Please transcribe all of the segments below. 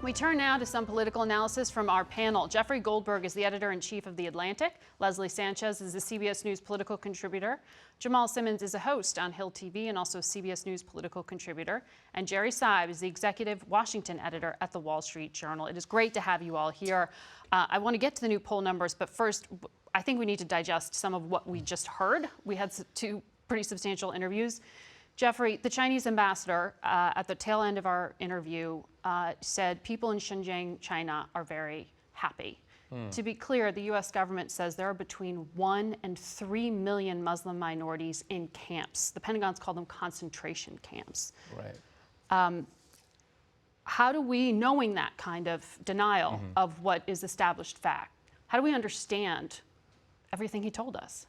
We turn now to some political analysis from our panel. Jeffrey Goldberg is the editor-in-chief of The Atlantic. Leslie Sanchez is a CBS News political contributor. Jamal Simmons is a host on Hill TV and also CBS News political contributor. And Jerry Seib is the executive Washington editor at The Wall Street Journal. It is great to have you all here. I want to get to the new poll numbers, but first, I think we need to digest some of what we just heard. We had two pretty substantial interviews. Jeffrey, the Chinese ambassador, at the tail end of our interview, said people in Xinjiang, China, are very happy. To be clear, the U.S. government says there are between 1 and 3 million Muslim minorities in camps. The Pentagon's called them concentration camps. Right. How do we, knowing that kind of denial of what is established fact, how do we understand everything he told us?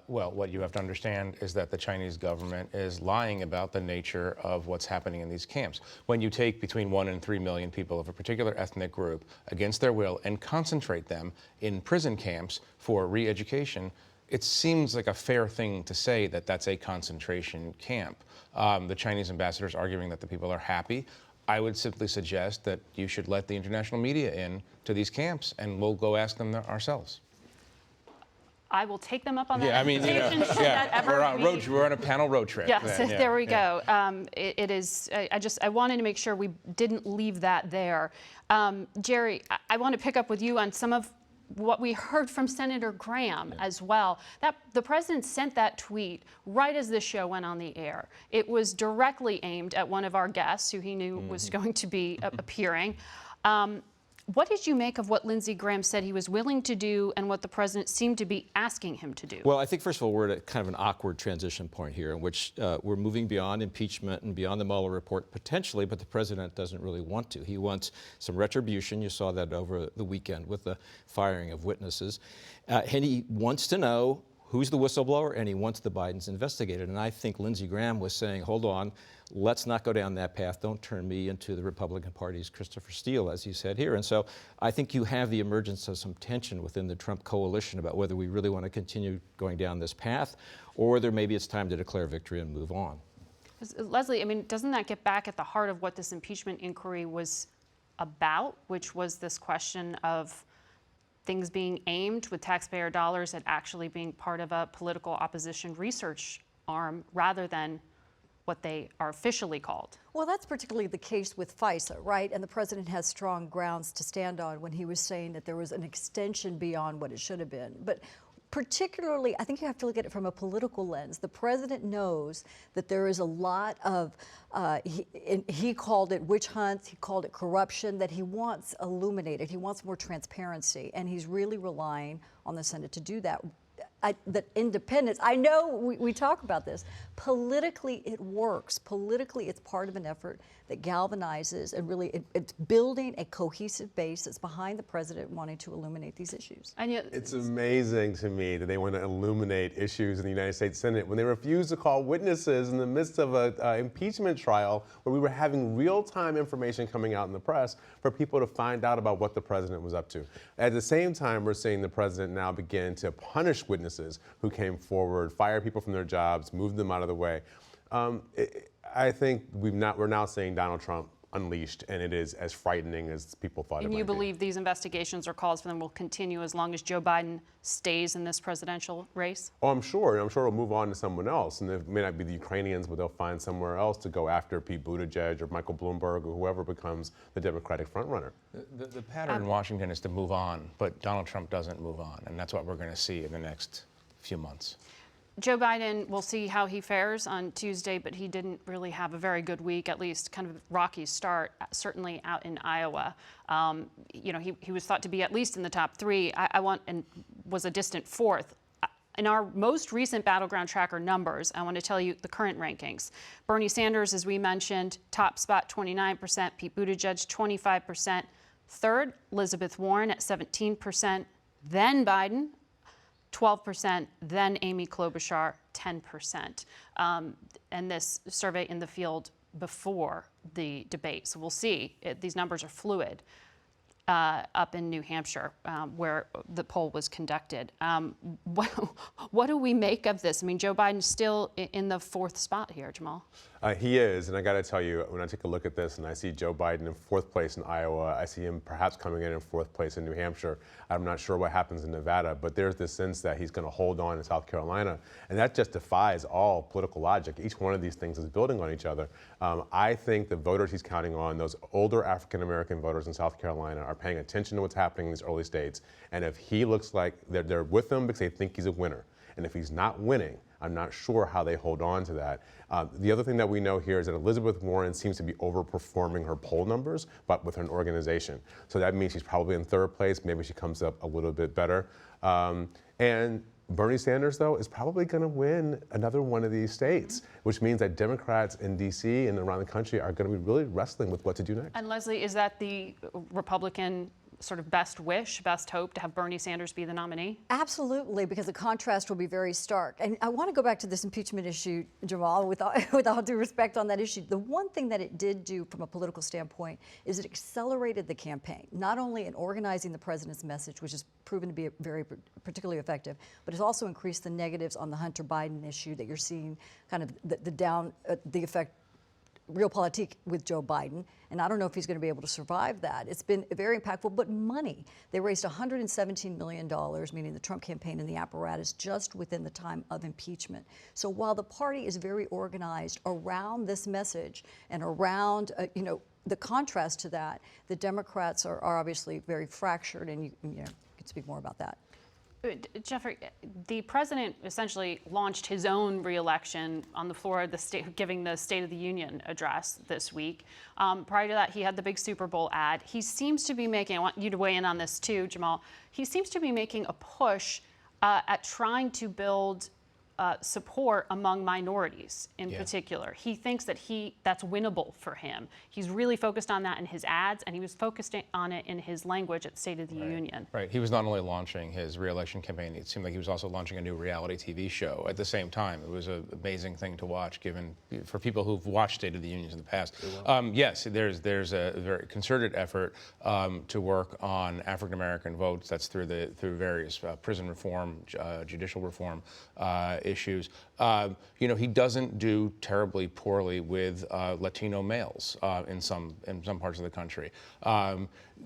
Well, what you have to understand is that the Chinese government is lying about the nature of what's happening in these camps. When you take between 1 and 3 million people of a particular ethnic group against their will and concentrate them in prison camps for re-education, it seems like a fair thing to say that that's a concentration camp. The Chinese ambassador is arguing that the people are happy. I would simply suggest that you should let the international media in to these camps, and we'll go ask them ourselves. I will take them up on that. Yeah, I mean, we're on a panel road trip. Yes, there we go. It is. I wanted to make sure we didn't leave that there. Jerry, I want to pick up with you on some of what we heard from Senator Graham as well. That the president sent that tweet right as this show went on the air. It was directly aimed at one of our guests who he knew was going to be appearing. What did you make of what Lindsey Graham said he was willing to do and what the president seemed to be asking him to do? Well, I think, first of all, we're at kind of an awkward transition point here in which we're moving beyond impeachment and beyond the Mueller report potentially, but the president doesn't really want to. He wants some retribution. You saw that over the weekend with the firing of witnesses. And he wants to know who's the whistleblower, and he wants the Bidens investigated. And I think Lindsey Graham was saying, hold on, let's not go down that path. Don't turn me into the Republican Party's Christopher Steele, as he said here. And so I think you have the emergence of some tension within the Trump coalition about whether we really want to continue going down this path or whether maybe it's time to declare victory and move on. Leslie, I mean, doesn't that get back at the heart of what this impeachment inquiry was about, which was this question of things being aimed with taxpayer dollars at actually being part of a political opposition research arm rather than what they are officially called? Well, that's particularly the case with FISA, right? And the president has strong grounds to stand on when he was saying that there was an extension beyond what it should have been. But particularly, I think you have to look at it from a political lens. The president knows that there is a lot of, he called it witch hunts, he called it corruption, that he wants illuminated. He wants more transparency, and he's really relying on the Senate to do that. The independence, I know we talk about this. Politically, it works. Politically, it's part of an effort that galvanizes and really it's building a cohesive base that's behind the president wanting to illuminate these issues. And yet, it's amazing to me that they want to illuminate issues in the United States Senate when they refuse to call witnesses in the midst of an impeachment trial where we were having real-time information coming out in the press for people to find out about what the president was up to. At the same time, we're seeing the president now begin to punish witnesses who came forward, fire people from their jobs, move them out of the way. I think we're now seeing Donald Trump unleashed, and it is as frightening as people thought it might be. And you believe these investigations or calls for them will continue as long as Joe Biden stays in this presidential race? Oh, I'm sure. I'm sure it'll move on to someone else. And it may not be the Ukrainians, but they'll find somewhere else to go after Pete Buttigieg or Michael Bloomberg or whoever becomes the Democratic frontrunner. The pattern in Washington is to move on, but Donald Trump doesn't move on. And that's what we're going to see in the next few months. Joe Biden, we'll see how he fares on Tuesday, but he didn't really have a very good week, at least kind of rocky start, certainly out in Iowa. You know, he was thought to be at least in the top 3. And was a distant 4th. In our most recent Battleground Tracker numbers, I want to tell you the current rankings. Bernie Sanders, as we mentioned, top spot 29%, Pete Buttigieg 25%, 3rd, Elizabeth Warren at 17%, then Biden 12%, then Amy Klobuchar, 10%. And this survey in the field before the debate. So we'll see. These numbers are fluid. up in New Hampshire, where the poll was conducted. What do we make of this? I mean, Joe Biden's still in the 4th spot here, Jamal. He is, and I got to tell you, when I take a look at this and I see Joe Biden in 4th place in Iowa, I see him perhaps coming in 4th place in New Hampshire. I'm not sure what happens in Nevada, but there's this sense that he's going to hold on in South Carolina, and that just defies all political logic. Each one of these things is building on each other. I think the voters he's counting on, those older African-American voters in South Carolina, are paying attention to what's happening in these early states, and if he looks like they're with him because they think he's a winner, and if he's not winning, I'm not sure how they hold on to that. The other thing that we know here is that Elizabeth Warren seems to be overperforming her poll numbers, but with an organization. So that means she's probably in 3rd place. Maybe she comes up a little bit better. And Bernie Sanders, though, is probably going to win another one of these states, which means that Democrats in D.C. and around the country are going to be really wrestling with what to do next. And Leslie, is that the Republican sort of best wish, best hope to have Bernie Sanders be the nominee? Absolutely, because the contrast will be very stark. And I want to go back to this impeachment issue, Jamal, with all due respect on that issue. The one thing that it did do from a political standpoint is it accelerated the campaign, not only in organizing the president's message, which has proven to be very particularly effective, but it's also increased the negatives on the Hunter Biden issue that you're seeing kind of the effect realpolitik with Joe Biden, and I don't know if he's going to be able to survive that. It's been very impactful, but money. They raised $117 million, meaning the Trump campaign and the apparatus, just within the time of impeachment. So while the party is very organized around this message and around, the contrast to that, the Democrats are obviously very fractured, and you could speak more about that. Jeffrey, the president essentially launched his own re-election on the floor of the state, giving the State of the Union address this week. Prior to that, he had the big Super Bowl ad. He seems to be making, I want you to weigh in on this too, Jamal, he seems to be making a push at trying to build support among minorities in particular. He thinks that that's winnable for him. He's really focused on that in his ads, and he was focused on it in his language at State of the Union. Right. He was not only launching his re-election campaign, it seemed like he was also launching a new reality TV show at the same time. It was an amazing thing to watch, for people who've watched State of the Union in the past. Yes, there's a very concerted effort to work on African-American votes. That's through various prison reform, judicial reform issues. He doesn't do terribly poorly with Latino males in some parts of the country.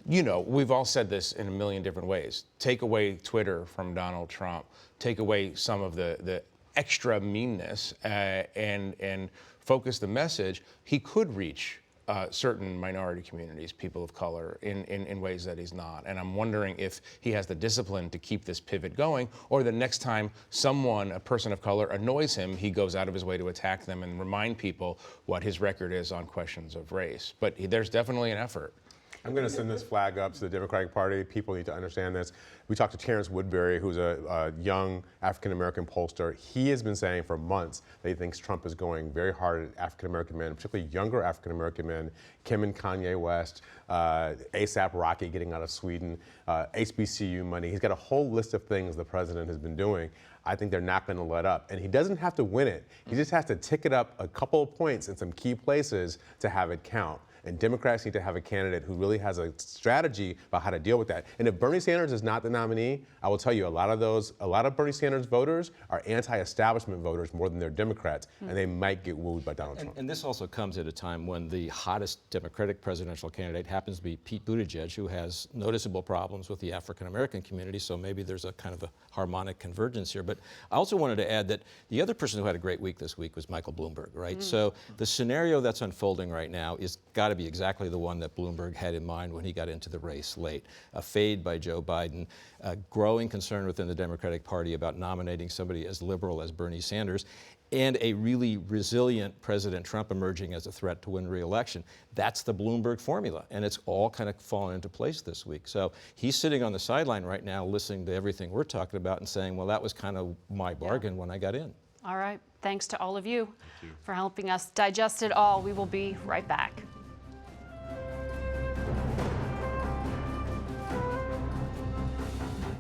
We've all said this in a million different ways. Take away Twitter from Donald Trump. Take away some of the extra meanness and focus the message. He could reach certain minority communities, people of color, in ways that he's not. And I'm wondering if he has the discipline to keep this pivot going, or the next time a person of color, annoys him, he goes out of his way to attack them and remind people what his record is on questions of race. But there's definitely an effort. I'm going to send this flag up to the Democratic Party. People need to understand this. We talked to Terrence Woodbury, who's a young African-American pollster. He has been saying for months that he thinks Trump is going very hard at African-American men, particularly younger African-American men, Kim and Kanye West, ASAP Rocky getting out of Sweden, HBCU money. He's got a whole list of things the president has been doing. I think they're not going to let up. And he doesn't have to win it. He just has to tick it up a couple of points in some key places to have it count. And Democrats need to have a candidate who really has a strategy about how to deal with that. And if Bernie Sanders is not the nominee, I will tell you a lot of Bernie Sanders voters are anti-establishment voters more than they're Democrats, and they might get wooed by Donald Trump. And this also comes at a time when the hottest Democratic presidential candidate happens to be Pete Buttigieg, who has noticeable problems with the African-American community, so maybe there's a kind of a harmonic convergence here. But I also wanted to add that the other person who had a great week this week was Michael Bloomberg, right? So the scenario that's unfolding right now is got to be exactly the one that Bloomberg had in mind when he got into the race late. A fade by Joe Biden, a growing concern within the Democratic Party about nominating somebody as liberal as Bernie Sanders, and a really resilient President Trump emerging as a threat to win re-election. That's the Bloomberg formula, and it's all kind of fallen into place this week. So he's sitting on the sideline right now listening to everything we're talking about and saying, well, that was kind of my bargain when I got in. All right. Thanks to all of you for helping us digest it all. We will be right back.